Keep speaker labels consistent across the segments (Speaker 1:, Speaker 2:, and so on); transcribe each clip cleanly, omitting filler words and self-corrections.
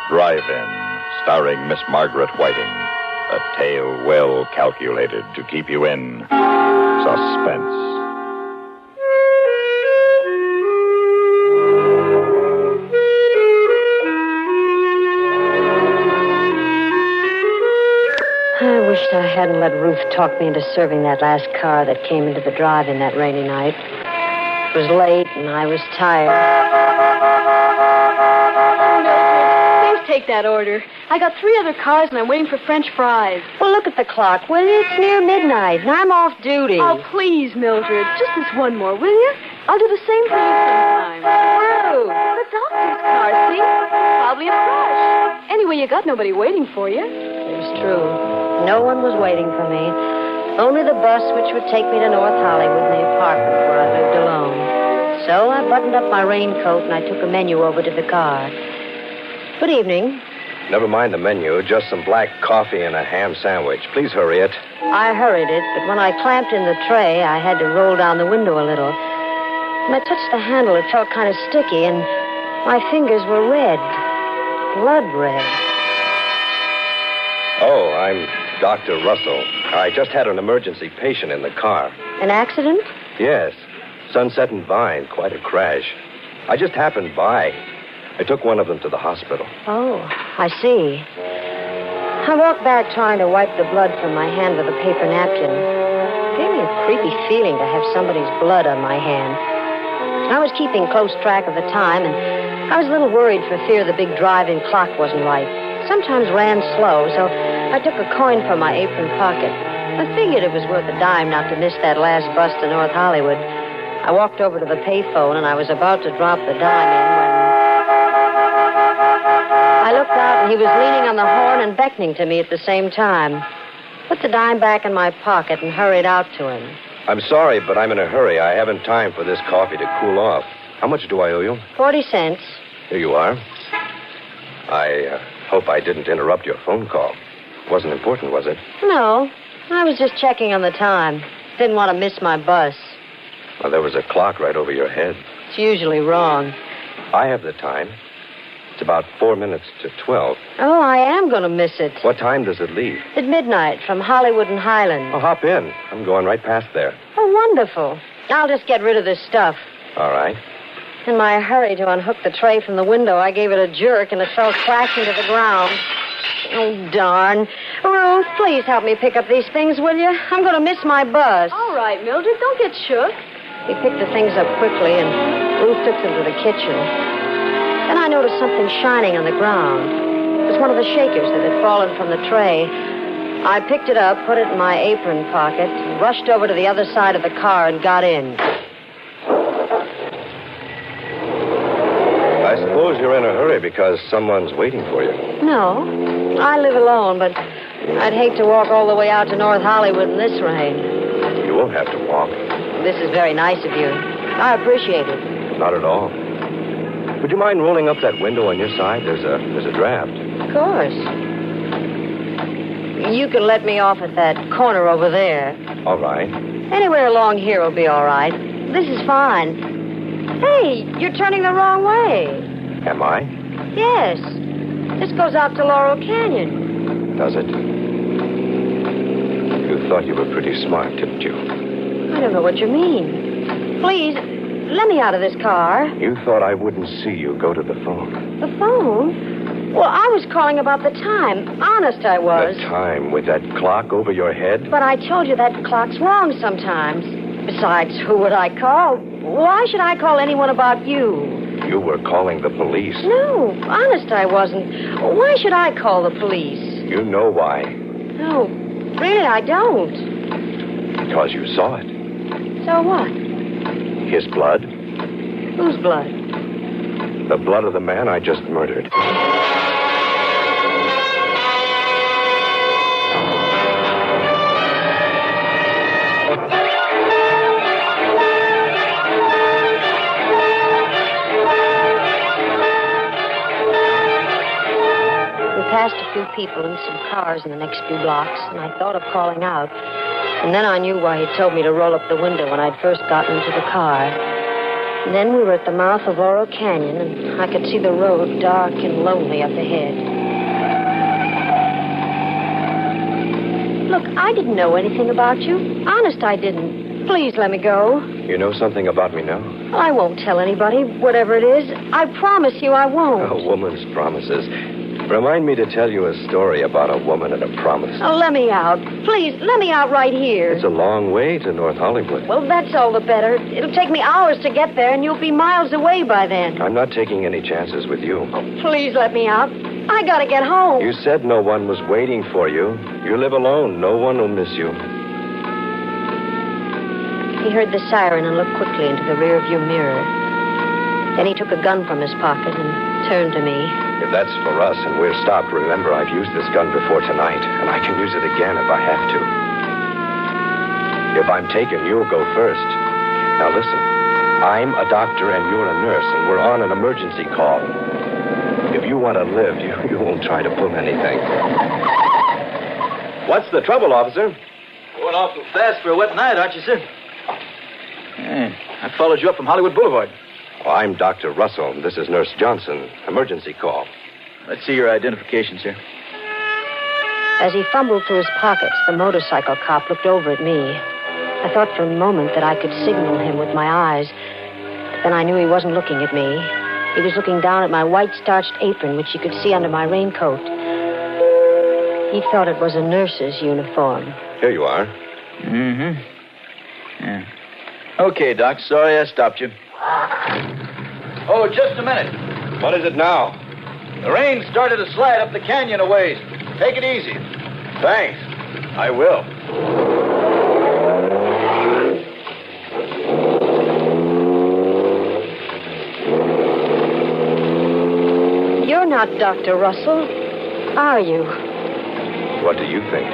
Speaker 1: Drive-In, starring Miss Margaret Whiting. A tale well calculated to keep you in suspense.
Speaker 2: I wished I hadn't let Ruth talk me into serving that last car that came into the drive-in that rainy night. It was late and I was tired.
Speaker 3: Take that order. I got 3 other cars and I'm waiting for French fries.
Speaker 2: Well, look at the clock, will you? It's near midnight and I'm off duty.
Speaker 3: Oh, please, Mildred. Just this one more, will you? I'll do the same for you sometime.
Speaker 2: Ruth.
Speaker 3: The doctor's car, see? Probably a crush. Anyway, you got nobody waiting for you.
Speaker 2: It's true. No one was waiting for me. Only the bus which would take me to North Hollywood and the apartment where I lived alone. So I buttoned up my raincoat and I took a menu over to the car. Good evening.
Speaker 4: Never mind the menu, just some black coffee and a ham sandwich. Please hurry it.
Speaker 2: I hurried it, but when I clamped in the tray, I had to roll down the window a little. When I touched the handle, it felt kind of sticky, and my fingers were red. Blood red.
Speaker 4: Oh, I'm Dr. Russell. I just had an emergency patient in the car.
Speaker 2: An accident?
Speaker 4: Yes. Sunset and Vine, quite a crash. I just happened by. I took one of them to the hospital.
Speaker 2: Oh, I see. I walked back trying to wipe the blood from my hand with a paper napkin. It gave me a creepy feeling to have somebody's blood on my hand. I was keeping close track of the time, and I was a little worried for fear the big drive-in clock wasn't right. Sometimes ran slow, so I took a coin from my apron pocket. I figured it was worth a dime not to miss that last bus to North Hollywood. I walked over to the payphone, and I was about to drop the dime in when I looked out, and he was leaning on the horn and beckoning to me at the same time. Put the dime back in my pocket and hurried out to him.
Speaker 4: I'm sorry, but I'm in a hurry. I haven't time for this coffee to cool off. How much do I owe you?
Speaker 2: 40 cents.
Speaker 4: Here you are. I hope I didn't interrupt your phone call. Wasn't important, was it?
Speaker 2: No. I was just checking on the time. Didn't want to miss my bus.
Speaker 4: Well, there was a clock right over your head.
Speaker 2: It's usually wrong.
Speaker 4: I have the time. It's about 4 minutes to 12.
Speaker 2: Oh, I am going to miss it.
Speaker 4: What time does it leave?
Speaker 2: At midnight from Hollywood and Highland.
Speaker 4: Oh, hop in. I'm going right past there.
Speaker 2: Oh, wonderful. I'll just get rid of this stuff.
Speaker 4: All right.
Speaker 2: In my hurry to unhook the tray from the window, I gave it a jerk and it fell crashing to the ground. Oh, darn. Ruth, please help me pick up these things, will you? I'm going to miss my bus.
Speaker 3: All right, Mildred, don't get shook.
Speaker 2: He picked the things up quickly and Ruth took them to the kitchen. Then I noticed something shining on the ground. It was one of the shakers that had fallen from the tray. I picked it up, put it in my apron pocket, rushed over to the other side of the car and got in.
Speaker 4: I suppose you're in a hurry because someone's waiting for you.
Speaker 2: No, I live alone, but I'd hate to walk all the way out to North Hollywood in this rain.
Speaker 4: You won't have to walk.
Speaker 2: This is very nice of you. I appreciate it.
Speaker 4: Not at all. Would you mind rolling up that window on your side? There's a draft.
Speaker 2: Of course. You can let me off at that corner over there.
Speaker 4: All right.
Speaker 2: Anywhere along here will be all right. This is fine. Hey, you're turning the wrong way.
Speaker 4: Am I?
Speaker 2: Yes. This goes out to Laurel Canyon.
Speaker 4: Does it? You thought you were pretty smart, didn't you?
Speaker 2: I don't know what you mean. Please, let me out of this car.
Speaker 4: You thought I wouldn't see you go to the phone.
Speaker 2: The phone? Well, I was calling about the time. Honest, I was.
Speaker 4: The time with that clock over your head?
Speaker 2: But I told you that clock's wrong sometimes. Besides, who would I call? Why should I call anyone about you?
Speaker 4: You were calling the police.
Speaker 2: No, honest, I wasn't. Why should I call the police?
Speaker 4: You know why.
Speaker 2: No, really, I don't.
Speaker 4: Because you saw it.
Speaker 2: So what?
Speaker 4: His blood.
Speaker 2: Whose blood?
Speaker 4: The blood of the man I just murdered.
Speaker 2: Passed a few people and some cars in the next few blocks, and I thought of calling out. And then I knew why he told me to roll up the window when I'd first gotten into the car. And then we were at the mouth of Laurel Canyon, and I could see the road dark and lonely up ahead. Look, I didn't know anything about you. Honest, I didn't. Please let me go.
Speaker 4: You know something about me now?
Speaker 2: I won't tell anybody, whatever it is. I promise you I won't.
Speaker 4: A woman's promises. Remind me to tell you a story about a woman and a promise.
Speaker 2: Oh, let me out. Please, let me out right here.
Speaker 4: It's a long way to North Hollywood.
Speaker 2: Well, that's all the better. It'll take me hours to get there, and you'll be miles away by then.
Speaker 4: I'm not taking any chances with you.
Speaker 2: Oh, please let me out. I gotta get home.
Speaker 4: You said no one was waiting for you. You live alone. No one will miss you.
Speaker 2: He heard the siren and looked quickly into the rearview mirror. Then he took a gun from his pocket and turned to me.
Speaker 4: If that's for us and we're stopped, remember I've used this gun before tonight, and I can use it again if I have to. If I'm taken, you'll go first. Now listen, I'm a doctor and you're a nurse, and we're on an emergency call. If you want to live, you won't try to pull anything. What's the trouble, officer?
Speaker 5: Going awful fast for a wet night, aren't you, sir? Yeah, I followed you up from Hollywood Boulevard.
Speaker 4: Well, I'm Dr. Russell. This is Nurse Johnson. Emergency call.
Speaker 5: Let's see your identification, sir.
Speaker 2: As he fumbled through his pockets, the motorcycle cop looked over at me. I thought for a moment that I could signal him with my eyes. But then I knew he wasn't looking at me. He was looking down at my white starched apron, which you could see under my raincoat. He thought it was a nurse's uniform.
Speaker 4: Here you are.
Speaker 5: Mm-hmm. Yeah. Okay, Doc. Sorry I stopped you. Oh, just a minute.
Speaker 4: What is it now?
Speaker 5: The rain started to slide up the canyon a ways. Take it easy.
Speaker 4: Thanks. I will.
Speaker 2: You're not Dr. Russell, are you?
Speaker 4: What do you think?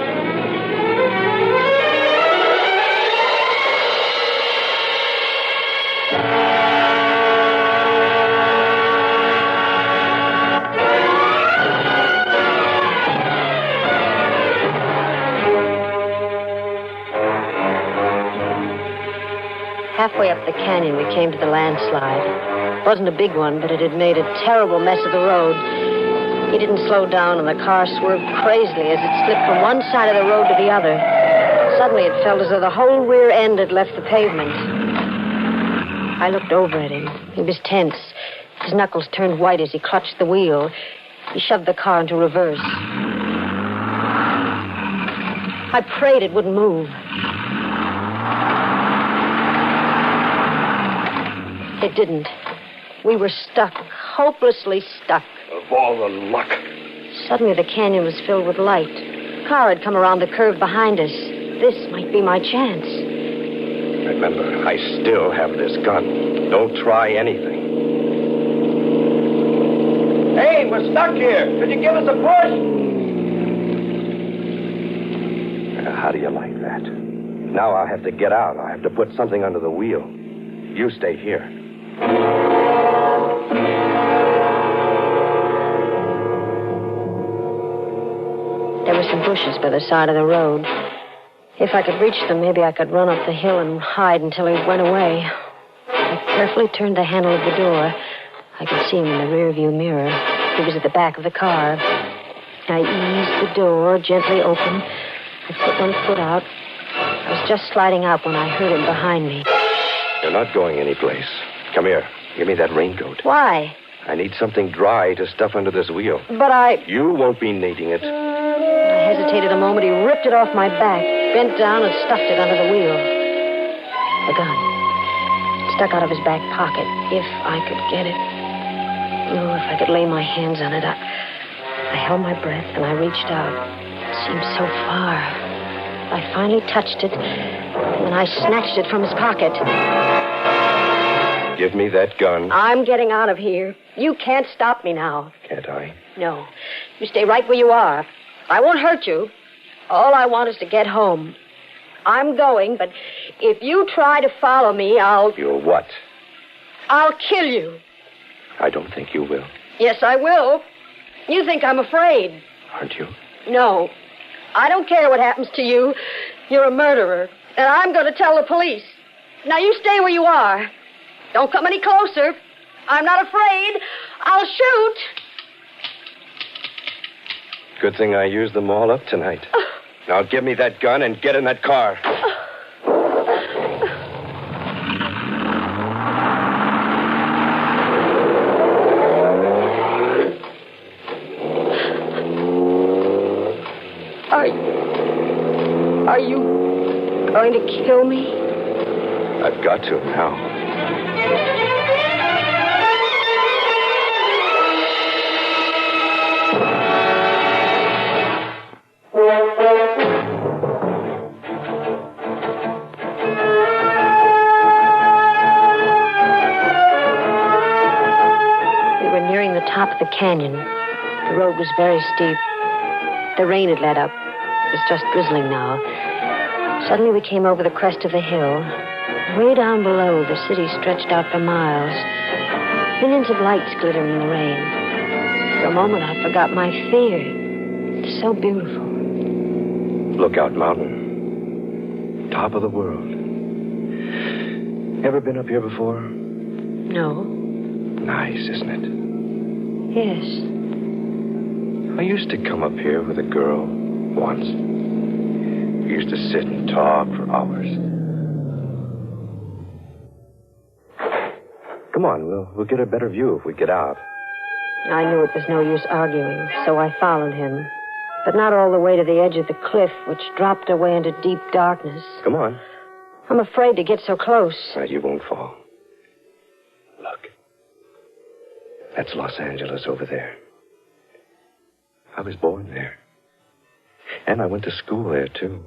Speaker 2: Halfway up the canyon, we came to the landslide. It wasn't a big one, but it had made a terrible mess of the road. He didn't slow down, and the car swerved crazily as it slipped from one side of the road to the other. Suddenly, it felt as though the whole rear end had left the pavement. I looked over at him. He was tense. His knuckles turned white as he clutched the wheel. He shoved the car into reverse. I prayed it wouldn't move. It didn't. We were stuck, hopelessly stuck.
Speaker 4: Of all the luck.
Speaker 2: Suddenly, the canyon was filled with light. A car had come around the curve behind us. This might be my chance.
Speaker 4: Remember, I still have this gun. Don't try anything.
Speaker 5: Hey, we're stuck here. Could you give us a push?
Speaker 4: How do you like that? Now I'll have to get out. I'll have to put something under the wheel. You stay here.
Speaker 2: There were some bushes by the side of the road. If I could reach them, maybe I could run up the hill and hide until he went away. I carefully turned the handle of the door. I could see him in the rearview mirror. He was at the back of the car. I eased the door gently open. I put one foot out. I was just sliding out when I heard him behind me.
Speaker 4: You're not going anyplace. Come here. Give me that raincoat.
Speaker 2: Why?
Speaker 4: I need something dry to stuff under this wheel.
Speaker 2: But
Speaker 4: You won't be needing it.
Speaker 2: I hesitated a moment. He ripped it off my back, bent down, and stuffed it under the wheel. The gun. It stuck out of his back pocket. If I could get it. Oh, if I could lay my hands on it. I held my breath, and I reached out. It seemed so far. I finally touched it, and then I snatched it from his pocket.
Speaker 4: Give me that gun.
Speaker 2: I'm getting out of here. You can't stop me now.
Speaker 4: Can't I?
Speaker 2: No. You stay right where you are. I won't hurt you. All I want is to get home. I'm going, but if you try to follow me,
Speaker 4: You'll what?
Speaker 2: I'll kill you.
Speaker 4: I don't think you will.
Speaker 2: Yes, I will. You think I'm afraid.
Speaker 4: Aren't you?
Speaker 2: No. I don't care what happens to you. You're a murderer, and I'm going to tell the police. Now, you stay where you are.
Speaker 3: Don't come any closer. I'm not afraid. I'll shoot.
Speaker 4: Good thing I used them all up tonight. Now give me that gun and get in that car.
Speaker 2: Are you going to kill me?
Speaker 4: I've got to now.
Speaker 2: We were nearing the top of the canyon. The road was very steep. The rain had let up. It was just drizzling now. Suddenly we came over the crest of the hill. Way down below, the city stretched out for miles. Millions of lights glittering in the rain. For a moment, I forgot my fear. It's so beautiful.
Speaker 4: Lookout Mountain. Top of the world. Ever been up here before?
Speaker 2: No.
Speaker 4: Nice, isn't it?
Speaker 2: Yes.
Speaker 4: I used to come up here with a girl once. We used to sit and talk for hours. Come on, we'll get a better view if we get out.
Speaker 2: I knew it was no use arguing, so I followed him. But not all the way to the edge of the cliff, which dropped away into deep darkness.
Speaker 4: Come on.
Speaker 2: I'm afraid to get so close.
Speaker 4: You won't fall. Look. That's Los Angeles over there. I was born there. And I went to school there, too.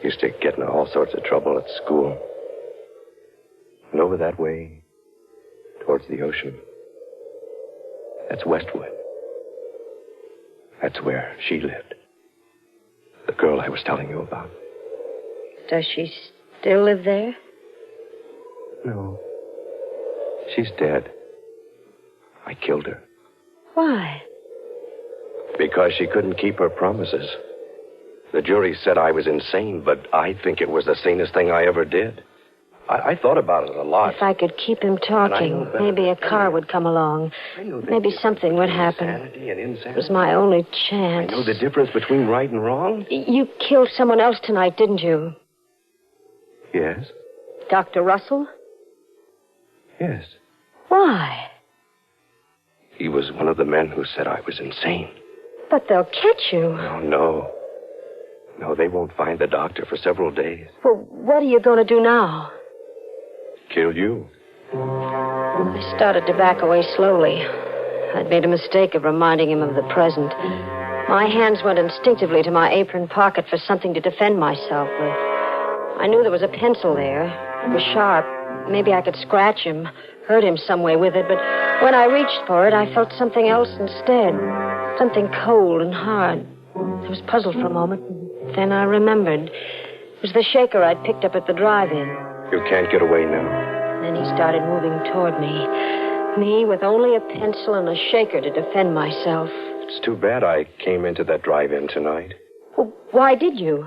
Speaker 4: Used to get in all sorts of trouble at school. And over that way, towards the ocean, that's Westwood. That's where she lived. The girl I was telling you about.
Speaker 2: Does she still live there?
Speaker 4: No. She's dead. I killed her.
Speaker 2: Why?
Speaker 4: Because she couldn't keep her promises. The jury said I was insane, but I think it was the sanest thing I ever did. I thought about it a lot.
Speaker 2: If I could keep him talking, maybe a car would come along. Maybe something would happen. It was my only chance.
Speaker 4: I know the difference between right and wrong.
Speaker 2: You killed someone else tonight, didn't you?
Speaker 4: Yes.
Speaker 2: Dr. Russell?
Speaker 4: Yes.
Speaker 2: Why?
Speaker 4: He was one of the men who said I was insane.
Speaker 2: But they'll catch you.
Speaker 4: Oh, no. No, they won't find the doctor for several days.
Speaker 2: Well, what are you going to do now?
Speaker 4: Kill you.
Speaker 2: I started to back away slowly. I'd made a mistake of reminding him of the present. My hands went instinctively to my apron pocket for something to defend myself with. I knew there was a pencil there. It was sharp. Maybe I could scratch him, hurt him some way with it, but when I reached for it, I felt something else instead. Something cold and hard. I was puzzled for a moment. Then I remembered. It was the shaker I'd picked up at the drive-in.
Speaker 4: You can't get away now.
Speaker 2: Then he started moving toward me. Me with only a pencil and a shaker to defend myself.
Speaker 4: It's too bad I came into that drive-in tonight.
Speaker 2: Well, why did you?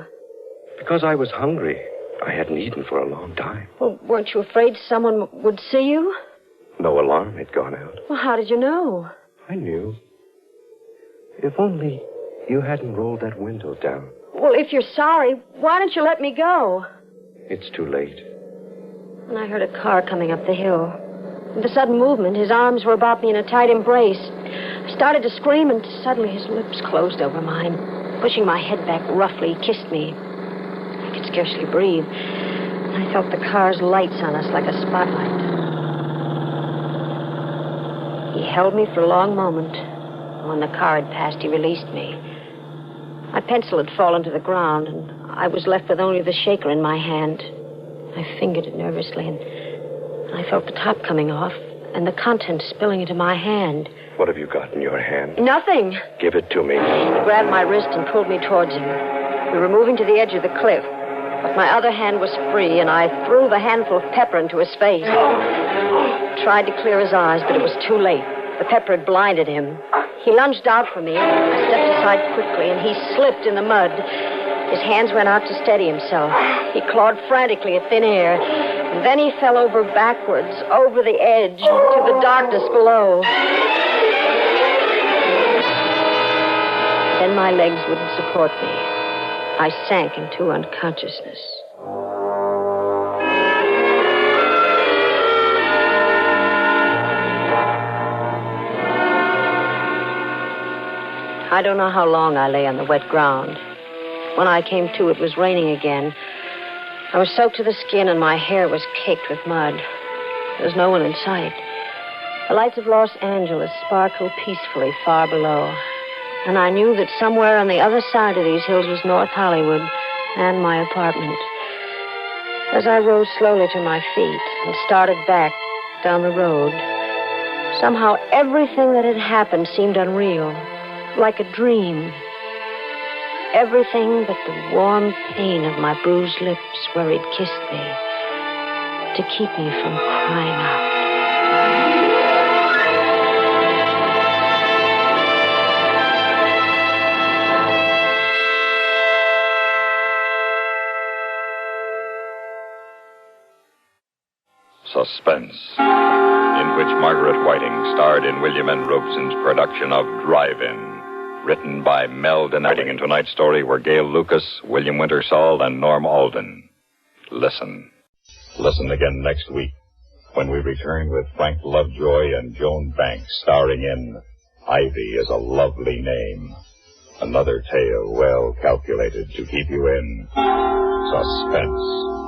Speaker 4: Because I was hungry. I hadn't eaten for a long time.
Speaker 2: Well, weren't you afraid someone would see you?
Speaker 4: No alarm had gone out.
Speaker 2: Well, how did you know?
Speaker 4: I knew. If only you hadn't rolled that window down.
Speaker 2: Well, if you're sorry, why don't you let me go?
Speaker 4: It's too late.
Speaker 2: And I heard a car coming up the hill. With a sudden movement, his arms were about me in a tight embrace. I started to scream, and suddenly his lips closed over mine. Pushing my head back roughly, he kissed me. I could scarcely breathe. And I felt the car's lights on us like a spotlight. He held me for a long moment. When the car had passed, he released me. My pencil had fallen to the ground, and I was left with only the shaker in my hand. I fingered it nervously, and I felt the top coming off and the contents spilling into my hand.
Speaker 4: What have you got in your hand?
Speaker 2: Nothing.
Speaker 4: Give it to me.
Speaker 2: He grabbed my wrist and pulled me towards him. We were moving to the edge of the cliff, but my other hand was free, and I threw the handful of pepper into his face. Tried to clear his eyes, but it was too late. The pepper had blinded him. He lunged out for me. I stepped aside quickly, and he slipped in the mud. His hands went out to steady himself. He clawed frantically at thin air. And then he fell over backwards, over the edge, to the darkness below. Then my legs wouldn't support me. I sank into unconsciousness. I don't know how long I lay on the wet ground. When I came to, it was raining again. I was soaked to the skin, and my hair was caked with mud. There was no one in sight. The lights of Los Angeles sparkled peacefully far below. And I knew that somewhere on the other side of these hills was North Hollywood and my apartment. As I rose slowly to my feet and started back down the road, somehow everything that had happened seemed unreal, like a dream. Everything but the warm pain of my bruised lips where he'd kissed me to keep me from crying out.
Speaker 1: Suspense, in which Margaret Whiting starred in William N. Robeson's production of Drive-In, written by Mel Denardi. In tonight's story were Gail Lucas, William Wintersall, and Norm Alden. Listen. Listen again next week when we return with Frank Lovejoy and Joan Banks starring in Ivy is a Lovely Name. Another tale well calculated to keep you in suspense.